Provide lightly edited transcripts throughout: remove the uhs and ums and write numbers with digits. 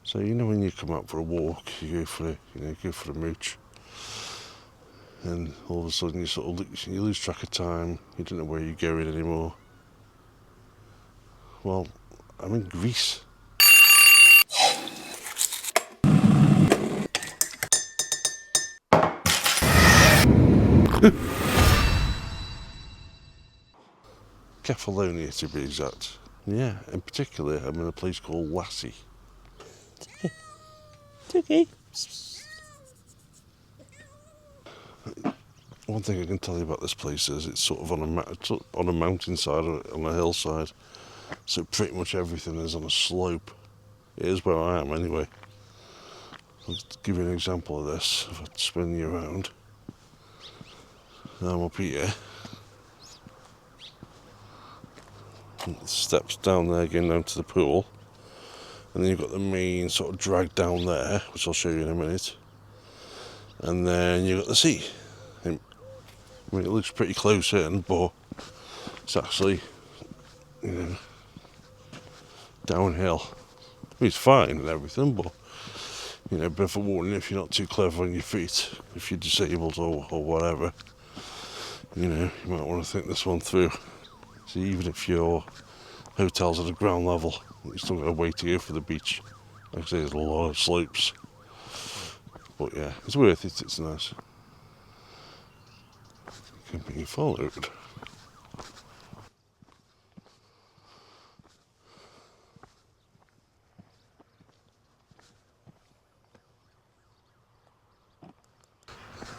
So you know when you come out for a walk, you go for a mooch, and all of a sudden you lose track of time. You don't know where you're going anymore. Well, I'm in Greece. Kefalonia to be exact. Yeah, in particular, I'm in a place called Lassi. It's okay. One thing I can tell you about this place is it's sort of on a mountainside, on a hillside. So pretty much everything is on a slope. It is where I am anyway. I'll give you an example of this. If I spin you around, I'm up here. Steps down there going down to the pool. And then you've got the main sort of drag down there, which I'll show you in a minute. And then you've got the sea. I mean, it looks pretty close in, but it's actually, downhill. I mean, it's fine and everything, but, bit of a warning if you're not too clever on your feet, if you're disabled or whatever, you might want to think this one through. So even if your hotel's at a ground level, you're still got to wait to go for the beach. Like I say, there's a lot of slopes. But yeah, it's worth it, it's nice. Can be followed.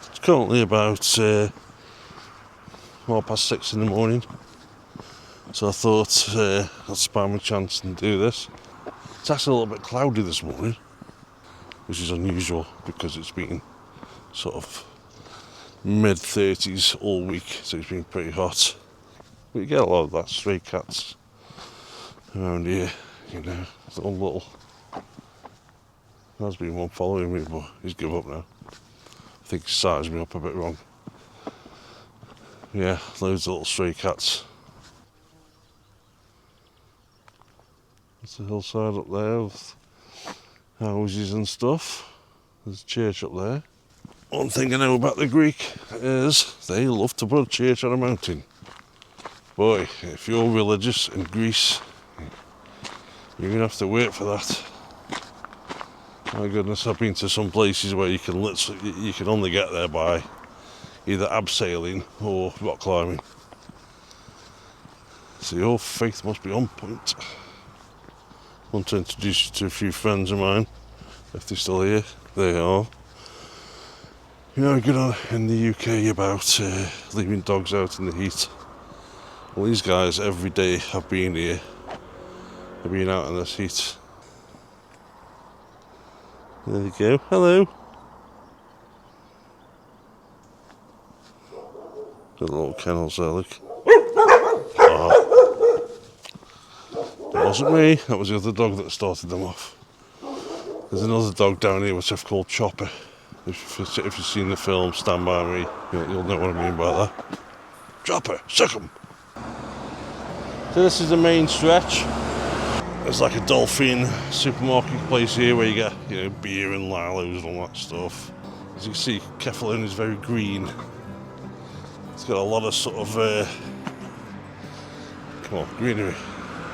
It's currently about 6:30 in the morning, so I thought I'd spare my chance and do this. It's actually a little bit cloudy this morning, which is unusual because it's been sort of mid-30s all week, so it's been pretty hot. But you get a lot of that stray cats around here, little. There's been one following me, but he's given up now. I think he sized me up a bit wrong. Yeah, loads of little stray cats. There's a hillside up there with houses and stuff. There's a church up there. One thing I know about the Greek is they love to put a church on a mountain. Boy, if you're religious in Greece, you're going to have to wait for that. My goodness, I've been to some places where you can only get there by either abseiling or rock climbing. So your faith must be on point. I want to introduce you to a few friends of mine, if they're still here. They are. Good on in the UK about leaving dogs out in the heat. Well, these guys every day have been here. They've been out in this heat. There you go. Hello. Got little kennels there, look. Oh. It wasn't me, that was the other dog that started them off. There's another dog down here which I've called Chopper. If you've seen the film Stand By Me, you'll know what I mean by that. Chopper, sick 'em. So this is the main stretch. There's like a dolphin supermarket place here where you get beer and lalos and all that stuff. As you can see, Kefalonia is very green. It's got a lot of sort of greenery.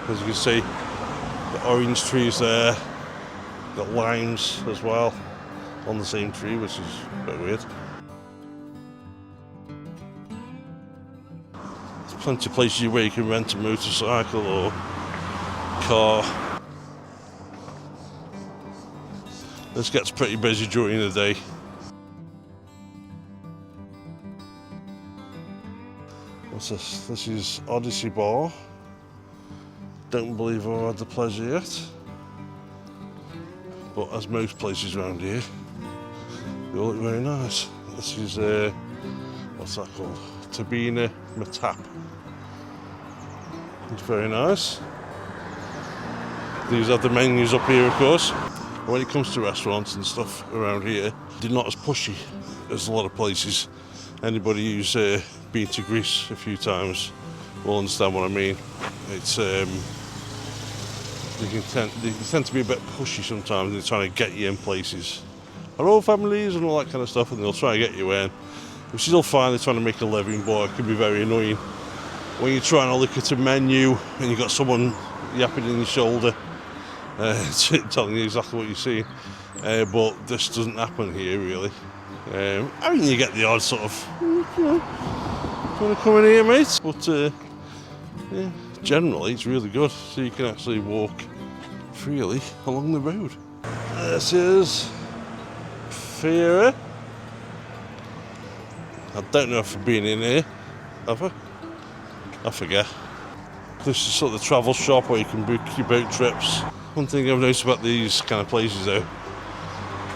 As you can see, the orange trees there, got limes as well on the same tree, which is a bit weird. There's plenty of places where you can rent a motorcycle or car. This gets pretty busy during the day. What's this? This is Odyssey Bar. Don't believe I've had the pleasure yet. But as most places around here, they all look very nice. This is, what's that called? Tabina Matap. It's very nice. These are the menus up here, of course. When it comes to restaurants and stuff around here, they're not as pushy as a lot of places. Anybody who's been to Greece a few times will understand what I mean. It's they can tend to be a bit pushy sometimes. They're trying to get you in places. Our old families and all that kind of stuff, and they'll try to get you in. Which is all fine, they're trying to make a living, but it can be very annoying when you're trying to look at a menu and you've got someone yapping in your shoulder, telling you exactly what you're seeing. But this doesn't happen here, really. I mean, you get the odd sort of, trying to come in here, mate, but yeah, generally it's really good, so you can actually walk freely along the road. This is Fear. I don't know if I've been in here, have I? I forget. This is sort of the travel shop where you can book your boat trips. One thing I've noticed about these kind of places though,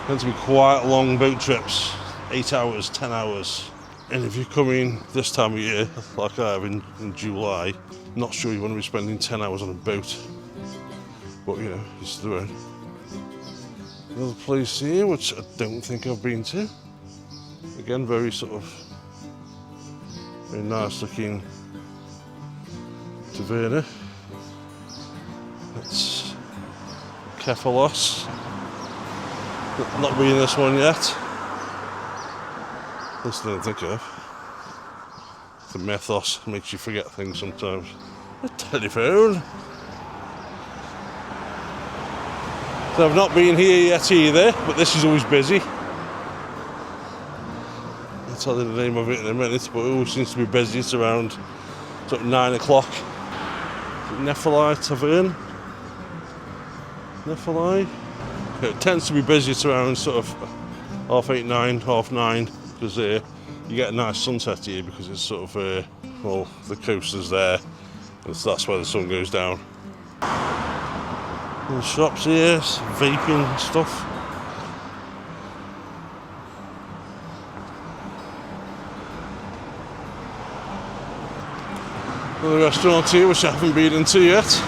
tend to be quite long boat trips, 8 hours, 10 hours. And if you're coming this time of year, like I have in July, not sure you want to be spending 10 hours on a boat. But you know, it's the road. Another place here, which I don't think I've been to. Again, very sort of, very nice looking taverna. It's Kefalos. Not been in this one yet. This I don't think of. The mythos makes you forget things sometimes. A telephone. So I've not been here yet either, but this is always busy. I'll tell you the name of it in a minute, but it always seems to be busy. It's around sort of 9 o'clock. Nepali Tavern. Nepali. It tends to be busy. It's around sort of 8:30, 9, 9:30, because you get a nice sunset here because it's sort of well, the coast is there, and so that's where the sun goes down. Little shops here, some vaping and stuff. Another restaurant here which I haven't been into yet.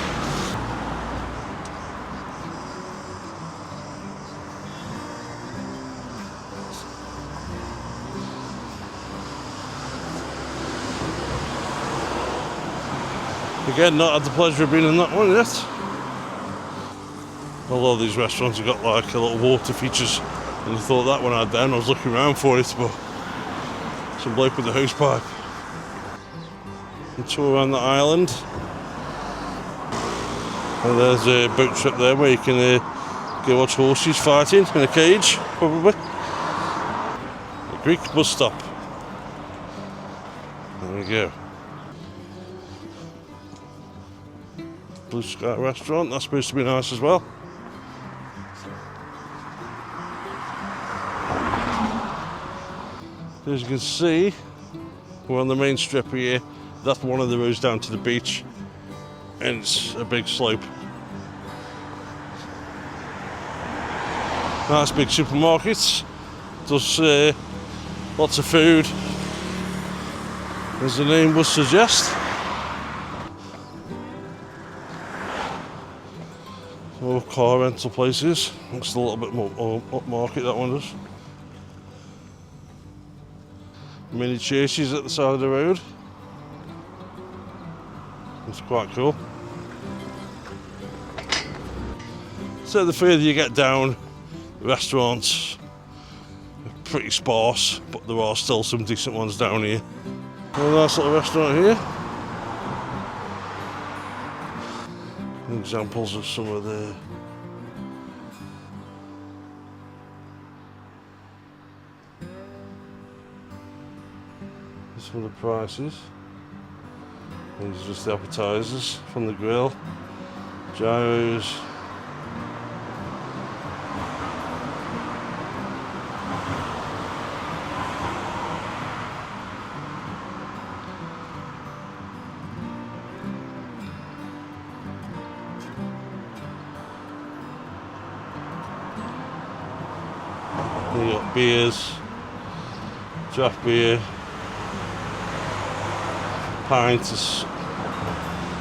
Again, not had the pleasure of being in that one yet. Although these restaurants have got like a little water features, and I thought that one had then. I was looking around for it, but some bloke with a hose pipe. A tour around the island. And there's a boat trip there where you can go watch horses fighting in a cage, probably. A Greek bus stop. There we go. Blue Sky restaurant, that's supposed to be nice as well. As you can see, we're on the main strip here. That's one of the roads down to the beach, and it's a big slope. Nice big supermarkets. Does lots of food, as the name would suggest. More car rental places. Looks a little bit more upmarket, that one does. Mini churches at the side of the road. It's quite cool. So the further you get down, the restaurants are pretty sparse, but there are still some decent ones down here. A nice little restaurant here. Examples of some of the some of the prices. These are just the appetizers from the grill. Gyros. You got beers, draft beer, pints,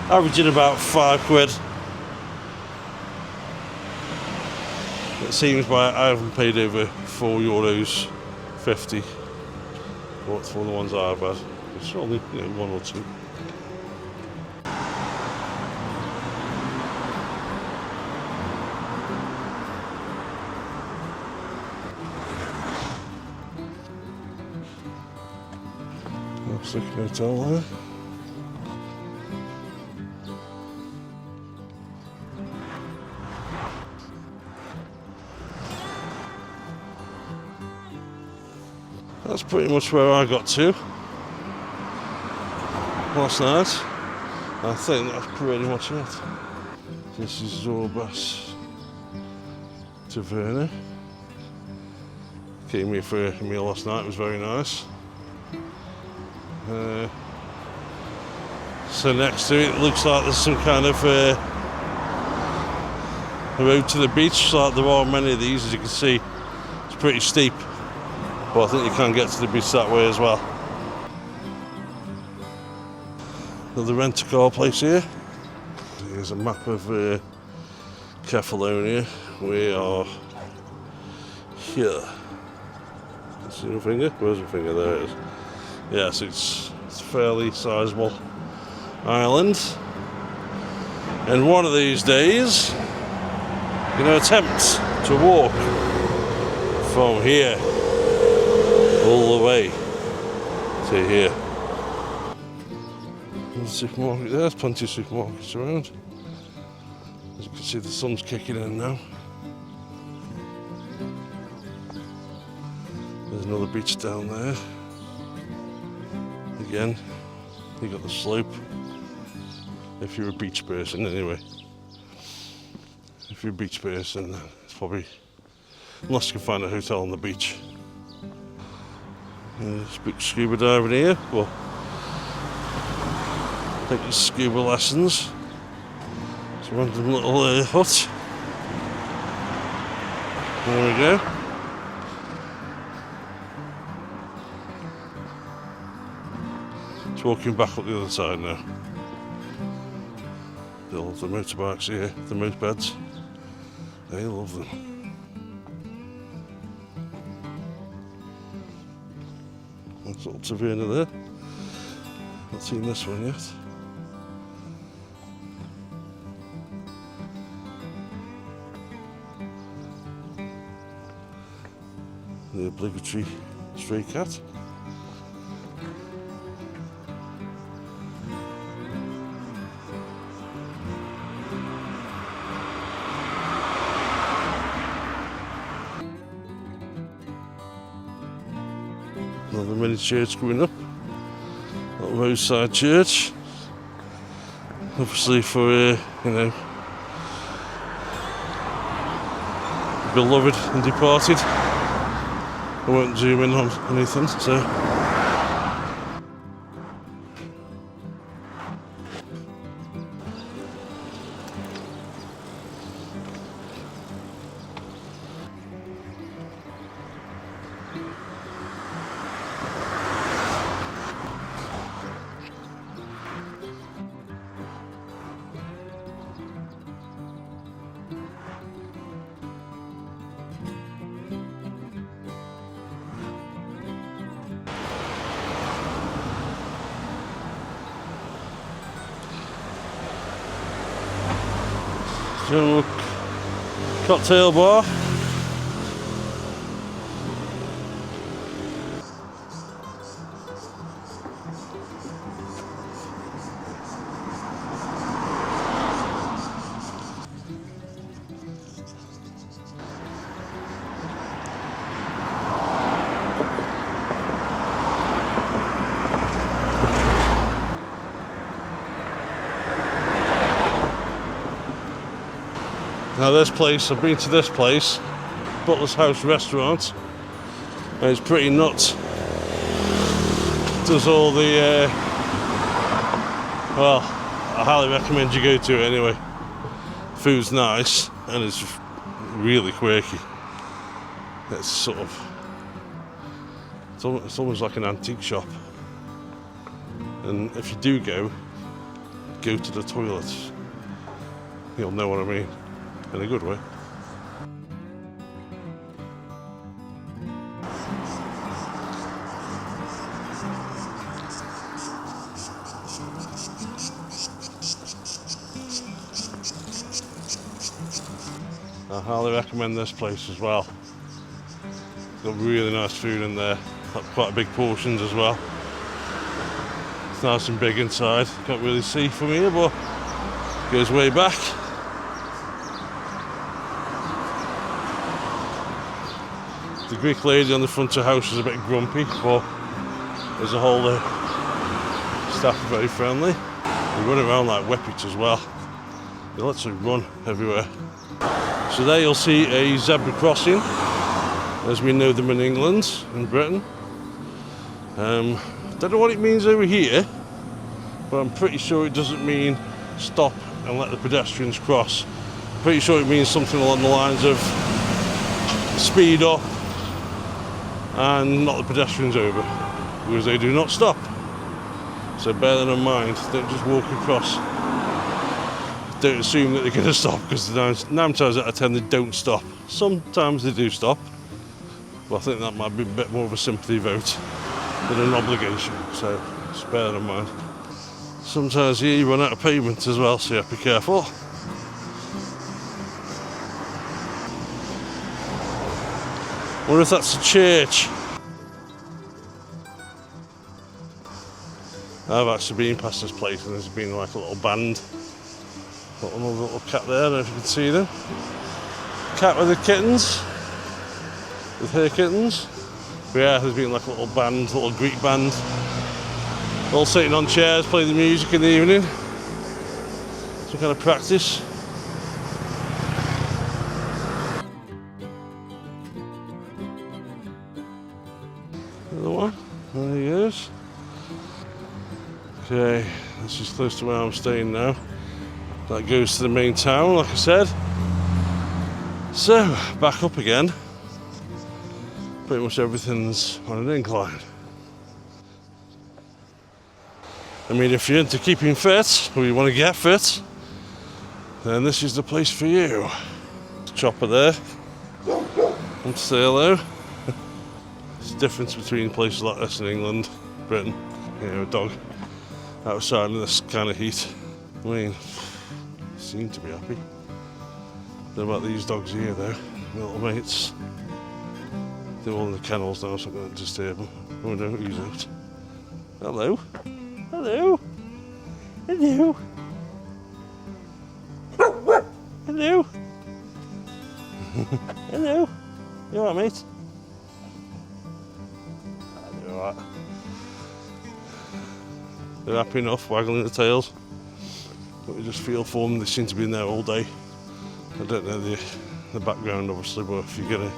averaging about £5. It seems I haven't paid over €4.50 for the ones I've had. It's only one or two. Classic hotel there. That's pretty much where I got to last night. I think that's pretty much it. This is Zorbas Taverna. Came here for a meal last night, it was very nice. So next to it looks like there's some kind of a road to the beach, like there are many of these, as you can see. It's pretty steep, but I think you can get to the beach that way as well. Another rent-a-car place here. Here's a map of Kefalonia. We are here. See my finger? Where's my finger? There it is. Yes, it's a fairly sizable island. And one of these days, you're going to attempt to walk from here all the way to here. There's a supermarket there, there's plenty of supermarkets around. As you can see, the sun's kicking in now. There's another beach down there. Again, you got the slope. If you're a beach person, anyway. If you're a beach person, it's probably, unless you can find a hotel on the beach. There's a big scuba diving here. Well, taking scuba lessons. It's a random little hut. There we go. It's walking back up the other side now. They love the motorbikes here, the mopeds. They love them. That's little taverna there. Not seen this one yet. The obligatory stray cat. Another mini church coming up. Little roadside church. Obviously for, you know, beloved and departed. I won't zoom in on anything, so. General cocktail bar. Now this place, I've been to this place, Butler's House Restaurant, and it's pretty nuts. Does all the, well, I highly recommend you go to it anyway. Food's nice, and it's really quirky. It's sort of, it's almost like an antique shop. And if you do go to the toilets. You'll know what I mean. In a good way. I highly recommend this place as well. Got really nice food in there, quite big portions as well. nice and big inside. Can't really see from here, but goes way back. The Greek lady on the front of the house is a bit grumpy, but as a whole the staff are very friendly. They run around like whippets as well. They literally run everywhere. So there you'll see a zebra crossing, as we know them in England, in Britain. Don't know what it means over here, but I'm pretty sure it doesn't mean stop and let the pedestrians cross. Pretty sure it means something along the lines of speed up and knock the pedestrians over, because they do not stop. So bear that in mind. Don't just walk across. Don't assume that they're going to stop, because 9 times out of 10 they don't stop. Sometimes they do stop, but I think that might be a bit more of a sympathy vote than an obligation. So just bear that in mind. Sometimes here you run out of pavement as well, so you have to be careful. Wonder if that's a church. I've actually been past this place and there's been like a little band. Got another little cat there, I don't know if you can see them. Cat with the kittens, with her kittens. But yeah, there's been like a little band, a little Greek band. All sitting on chairs, playing the music in the evening. Some kind of practice. Another one, there he goes. Okay, this is close to where I'm staying now. That goes to the main town, like I said. So, back up again. Pretty much everything's on an incline. I mean, if you're into keeping fit, or you want to get fit, then this is the place for you. Chopper there. Want to say hello. There's a difference between places like this in England, Britain. You know, a dog outside in this kind of heat. I mean, seem to be happy. Don't know about these dogs here though, my little mates. They're all in the kennels now, so I'm going to disturb them. Oh no, he's out. Hello. Hello. Hello. Hello. Hello. You alright, mate? You're alright. They're happy enough, waggling their tails. But we just feel for them, they seem to be in there all day. I don't know the background obviously, but if you're going to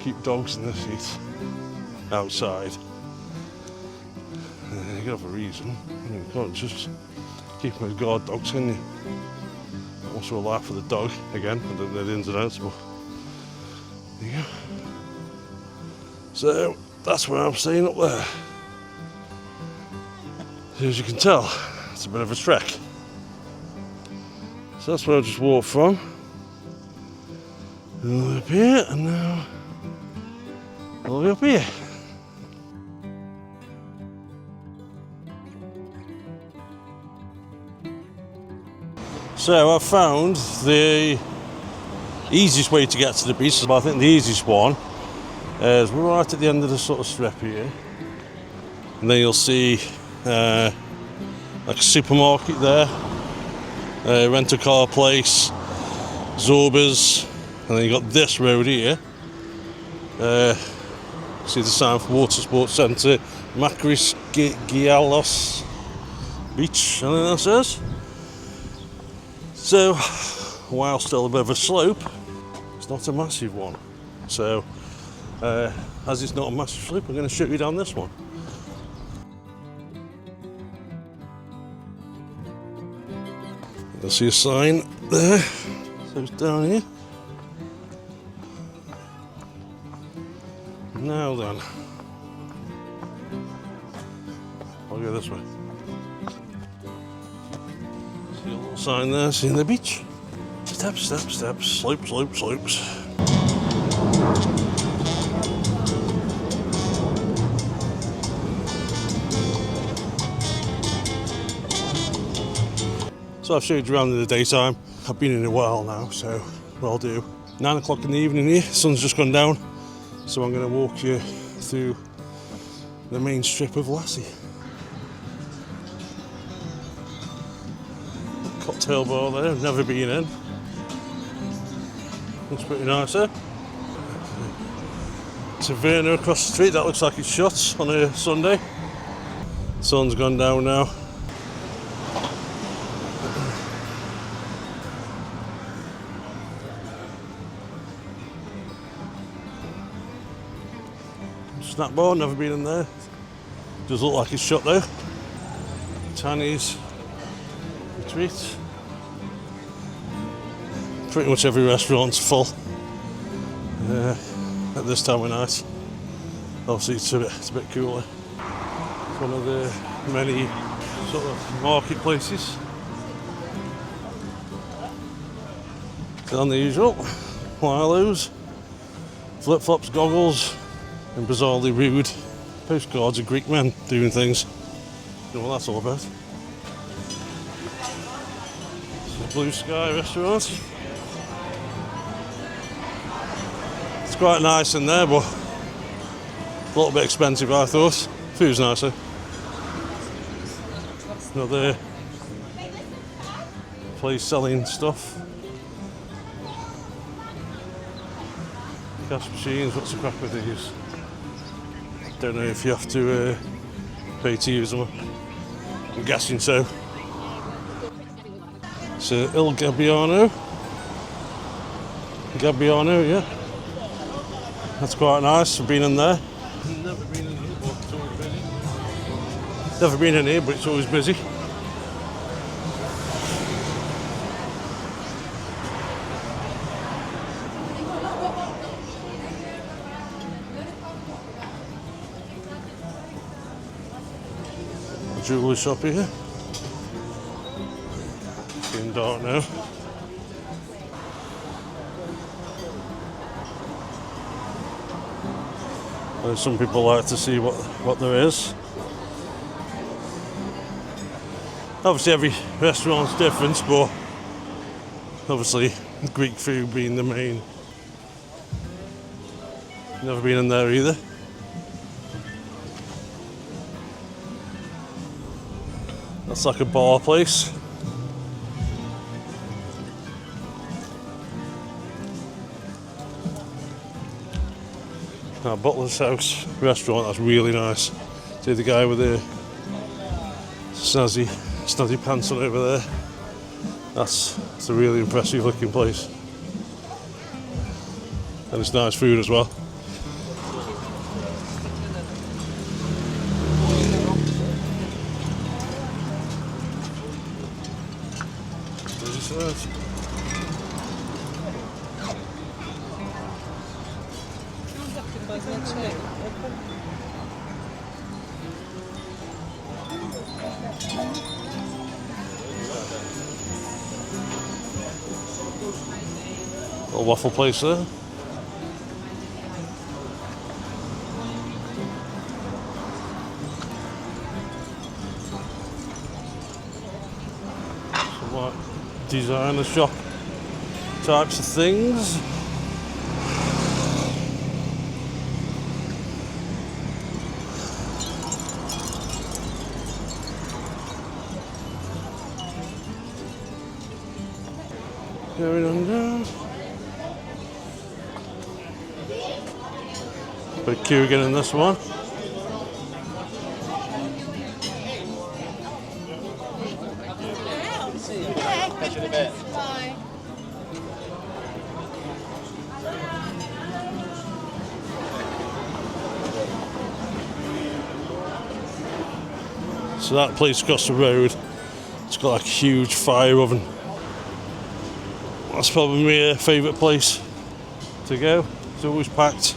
keep dogs in this heat outside, you gotta have a reason. I mean, you can't just keep them as guard dogs, can you? Also a life for the dog, again, I don't know the ins and outs, but there you go. So that's where I'm staying up there. So as you can tell, it's a bit of a trek. So that's where I just walked from. All the way up here, and now all the way up here. So I've found the easiest way to get to the beach, but I think the easiest one is we're right at the end of the sort of strip here. And then you'll see like a supermarket there, rent-a-car place, Zorba's, and then you've got this road here. See the sign for Water Sports Centre, Makris Gialos Beach, I think that says. So, while still a bit of a slope, it's not a massive one. So, as it's not a massive slope, I'm going to show you down this one. You'll see a sign there, so it's down here. Now then, I'll go this way. See a little sign there, seeing the beach. Steps, steps, steps, slope, slope, slopes. So I've showed you around in the daytime. I've been in a while now, so what I'll do, 9 o'clock in the evening here, sun's just gone down. So I'm going to walk you through the main strip of Lassi. cocktail bar there, I've never been in. Looks pretty nice there. Taverna across the street, that looks like it's shut on a Sunday. Sun's gone down now. Snack bar, never been in there. Does look like it's shut though. Tanny's Retreat. Pretty much every restaurant's full at this time of night. Obviously it's a bit cooler. It's one of the many sort of marketplaces. Done the usual. Milos, flip-flops, goggles, and bizarrely rude postcards of Greek men doing things. You know what that's all about. It's a Blue Sky restaurant. It's quite nice in there, but a little bit expensive, I thought. Food's nicer. Another place selling stuff. Cash machines, what's the crack with these? Don't know if you have to pay to use them. I'm guessing so. It's Il Gabbiano. Gabbiano, yeah. That's quite nice. I've been in there. Never been in here, but it's always busy. Never been in here, but it's always busy. Jewellery shop here. It's getting dark now. Some people like to see what there is. Obviously every restaurant's different, but obviously Greek food being the main. Never been in there either. That's like a bar place. Butler's House restaurant, that's really nice. See the guy with the snazzy pants on over there. That's a really impressive looking place. And it's nice food as well. Little waffle place there. Some like designer shop types of things. Going on down. Big queue again in this one. Catch you in a bit. Bye. So that place across the road, it's got like a huge fire oven. That's probably my favourite place to go. It's always packed.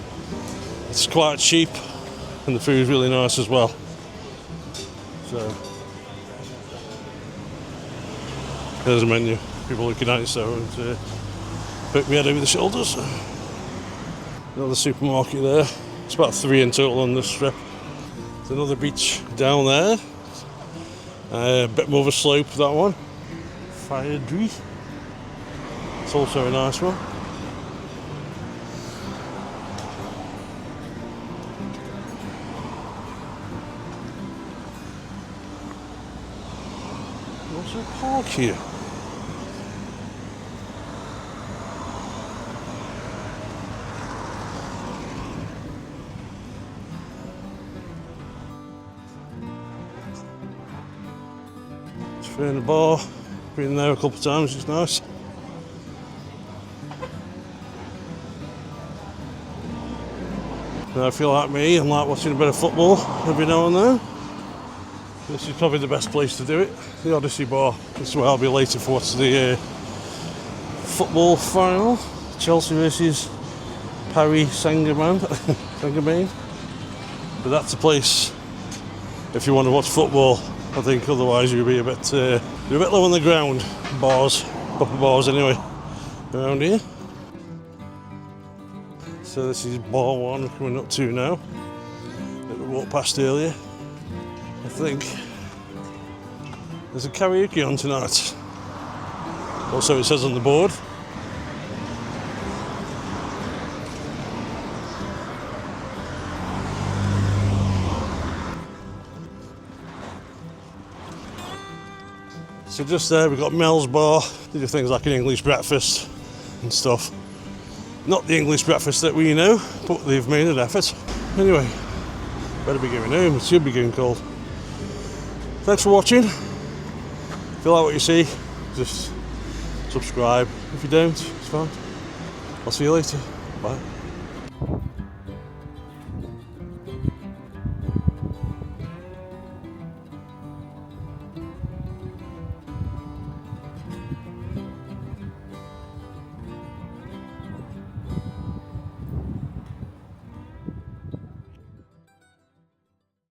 It's quite cheap and the food's really nice as well. So there's a menu. People looking at it, so to poke me head over the shoulders. Another supermarket there. It's about 3 in total on this strip. There's another beach down there. A bit more of a slope, that one. Fire-Drie. It's also a nice one. What's a park here? Been in a bar, been there a couple of times, it's nice. Now if you like me and like watching a bit of football every now and then, this is probably the best place to do it. The Odyssey Bar. This is where I'll be later for what's the football final. Chelsea versus Paris Saint-Germain. But that's a place if you want to watch football. I think otherwise you'll be a bit low on the ground. Bars, proper bars anyway, around here. So this is bar 1 we're coming up to now, that we walked past earlier. I think there's a karaoke on tonight. Also it says on the board. So just there we've got Mel's Bar. They do things like an English breakfast and stuff. Not the English breakfast that we know, but they've made an effort. Anyway, better be going home, it should be getting cold. Thanks for watching. If you like what you see, just subscribe. If you don't, it's fine. I'll see you later. Bye.